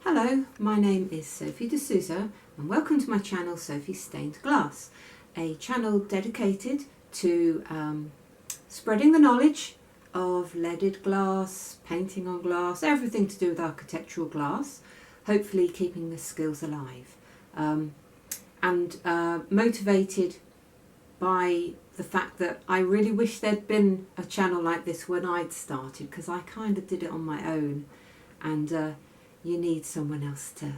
Hello, my name is Sophie D'Souza and welcome to my channel Sophie's Stained Glass, a channel dedicated to spreading the knowledge of leaded glass, painting on glass, everything to do with architectural glass, hopefully keeping the skills alive, and motivated by the fact that I really wish there'd been a channel like this when I'd started, because I kind of did it on my own, and you need someone else to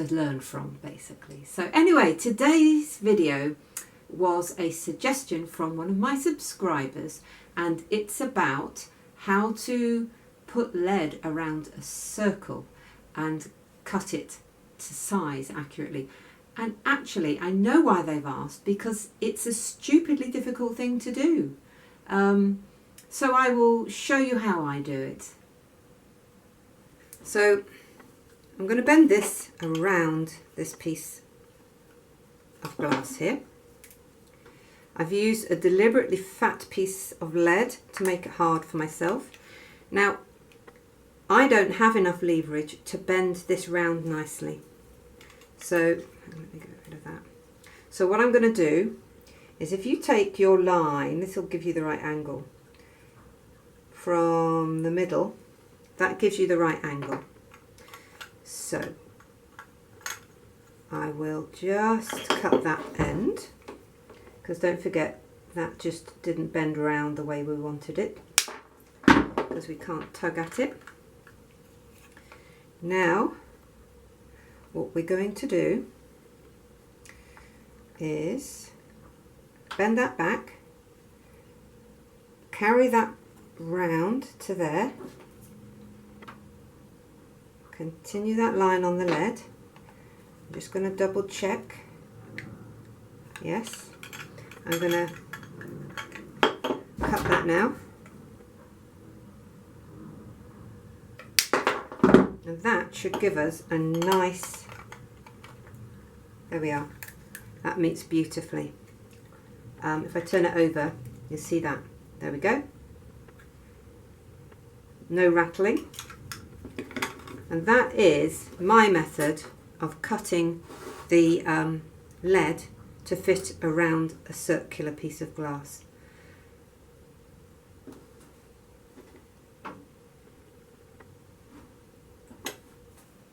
learn from, basically. So anyway, today's video was a suggestion from one of my subscribers, and it's about how to put lead around a circle and cut it to size accurately. And actually, I know why they've asked, because it's a stupidly difficult thing to do. So I will show you how I do it. So I'm going to bend this around this piece of glass here. I've used a deliberately fat piece of lead to make it hard for myself. Now, I don't have enough leverage to bend this round nicely. So let me get rid of that. So what I'm going to do is, if you take your line, this will give you the right angle, from the middle, that gives you the right angle. So I will just cut that end, because don't forget that just didn't bend around the way we wanted it, because we can't tug at it. Now what we're going to do is bend that back, carry that round to there, continue that line on the lead. I'm just going to double check. Yes, I'm going to cut that now. And that should give us a nice, there we are, that meets beautifully. If I turn it over, you'll see that. There we go. No rattling. And that is my method of cutting the lead to fit around a circular piece of glass.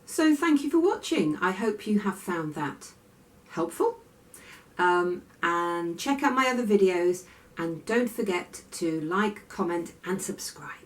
So thank you for watching. I hope you have found that helpful. And check out my other videos, and don't forget to like, comment and subscribe.